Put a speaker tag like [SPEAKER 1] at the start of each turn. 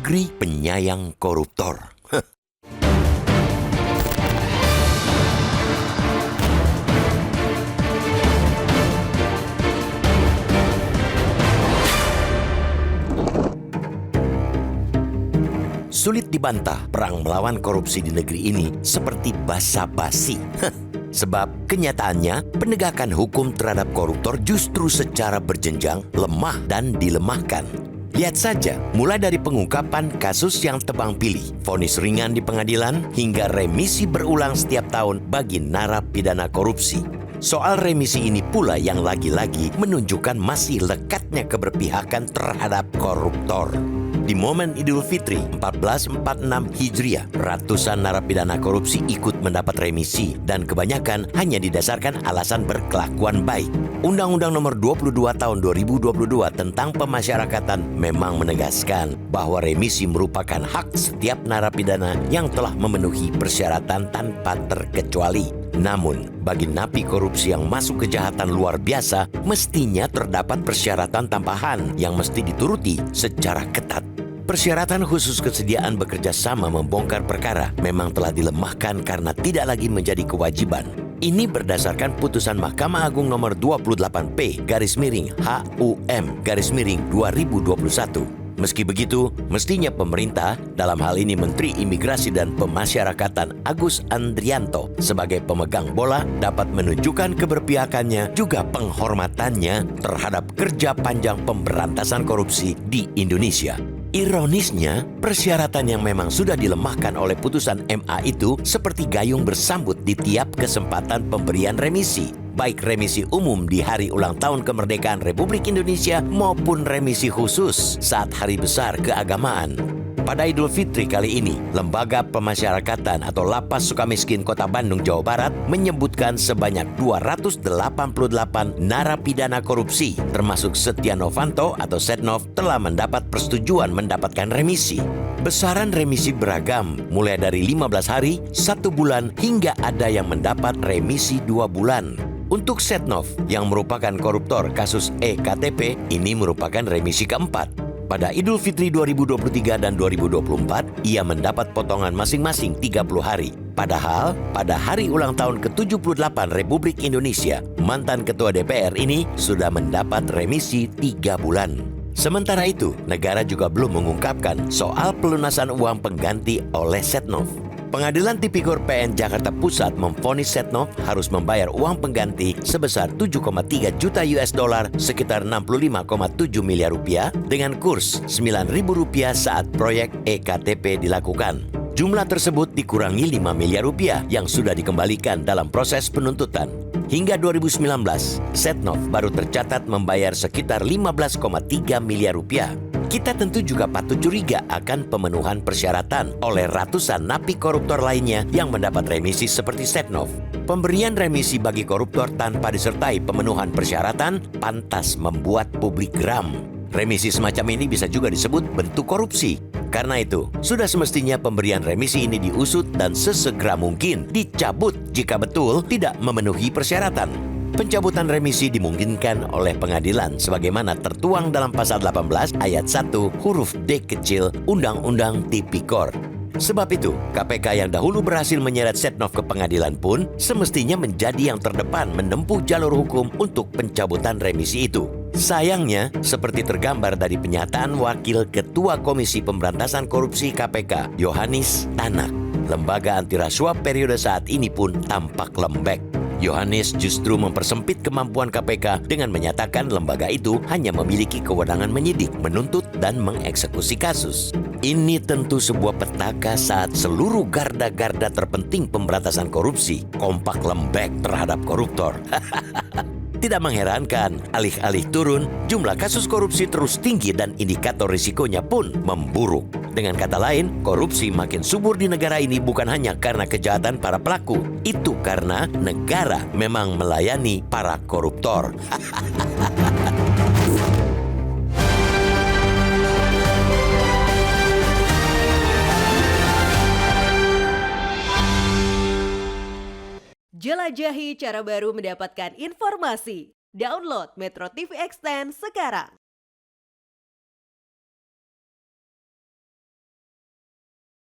[SPEAKER 1] Negeri penyayang koruptor. Sulit dibantah, perang melawan korupsi di negeri ini seperti basa-basi. Sebab kenyataannya penegakan hukum terhadap koruptor justru secara berjenjang lemah dan dilemahkan. Lihat saja, mulai dari pengungkapan kasus yang tebang pilih, vonis ringan di pengadilan, hingga remisi berulang setiap tahun bagi narapidana korupsi. Soal remisi ini pula yang lagi-lagi menunjukkan masih lekatnya keberpihakan terhadap koruptor. Di momen Idul Fitri 1446 Hijriah, ratusan narapidana korupsi ikut mendapat remisi dan kebanyakan hanya didasarkan alasan berkelakuan baik. Undang-Undang Nomor 22 Tahun 2022 tentang Pemasyarakatan memang menegaskan bahwa remisi merupakan hak setiap narapidana yang telah memenuhi persyaratan tanpa terkecuali. Namun, bagi napi korupsi yang masuk kejahatan luar biasa, mestinya terdapat persyaratan tambahan yang mesti dituruti secara ketat. Persyaratan khusus kesediaan bekerja sama membongkar perkara memang telah dilemahkan karena tidak lagi menjadi kewajiban. Ini berdasarkan putusan Mahkamah Agung nomor 28P/HUM/2021. Meski begitu, mestinya pemerintah, dalam hal ini Menteri Imigrasi dan Pemasyarakatan Agus Andrianto sebagai pemegang bola dapat menunjukkan keberpihakannya juga penghormatannya terhadap kerja panjang pemberantasan korupsi di Indonesia. Ironisnya, persyaratan yang memang sudah dilemahkan oleh putusan MA itu seperti gayung bersambut di tiap kesempatan pemberian remisi, baik remisi umum di hari ulang tahun kemerdekaan Republik Indonesia maupun remisi khusus saat hari besar keagamaan. Pada Idul Fitri kali ini, Lembaga Pemasyarakatan atau Lapas Sukamiskin Kota Bandung, Jawa Barat menyebutkan sebanyak 288 narapidana korupsi, termasuk Setia Novanto atau Setnov, telah mendapat persetujuan mendapatkan remisi. Besaran remisi beragam, mulai dari 15 hari, 1 bulan, hingga ada yang mendapat remisi 2 bulan. Untuk Setnov, yang merupakan koruptor kasus EKTP, ini merupakan remisi keempat. Pada Idul Fitri 2023 dan 2024, ia mendapat potongan masing-masing 30 hari. Padahal, pada hari ulang tahun ke-78 Republik Indonesia, mantan Ketua DPR ini sudah mendapat remisi 3 bulan. Sementara itu, negara juga belum mengungkapkan soal pelunasan uang pengganti oleh Setnov. Pengadilan Tipikor PN Jakarta Pusat memvonis Setnov harus membayar uang pengganti sebesar 7,3 juta US dollar sekitar 65,7 miliar rupiah dengan kurs Rp9.000 saat proyek EKTP dilakukan. Jumlah tersebut dikurangi 5 miliar rupiah yang sudah dikembalikan dalam proses penuntutan. Hingga 2019, Setnov baru tercatat membayar sekitar 15,3 miliar rupiah. Kita tentu juga patut curiga akan pemenuhan persyaratan oleh ratusan napi koruptor lainnya yang mendapat remisi seperti Setnov. Pemberian remisi bagi koruptor tanpa disertai pemenuhan persyaratan pantas membuat publik geram. Remisi semacam ini bisa juga disebut bentuk korupsi. Karena itu, sudah semestinya pemberian remisi ini diusut dan sesegera mungkin dicabut jika betul tidak memenuhi persyaratan. Pencabutan remisi dimungkinkan oleh pengadilan sebagaimana tertuang dalam pasal 18 ayat 1 huruf D kecil Undang-Undang Tipikor. Sebab itu, KPK yang dahulu berhasil menyeret Setnov ke pengadilan pun semestinya menjadi yang terdepan menempuh jalur hukum untuk pencabutan remisi itu. Sayangnya, seperti tergambar dari pernyataan Wakil Ketua Komisi Pemberantasan Korupsi KPK, Yohanis Tanak, lembaga anti rasuah periode saat ini pun tampak lembek. Yohanes justru mempersempit kemampuan KPK dengan menyatakan lembaga itu hanya memiliki kewenangan menyidik, menuntut, dan mengeksekusi kasus. Ini tentu sebuah petaka saat seluruh garda-garda terpenting pemberantasan korupsi kompak lembek terhadap koruptor. Tidak mengherankan, alih-alih turun, jumlah kasus korupsi terus tinggi dan indikator risikonya pun memburuk. Dengan kata lain, korupsi makin subur di negara ini bukan hanya karena kejahatan para pelaku. Itu karena negara memang melayani para koruptor.
[SPEAKER 2] Jelajahi cara baru mendapatkan informasi. Download Metro TV Extend sekarang.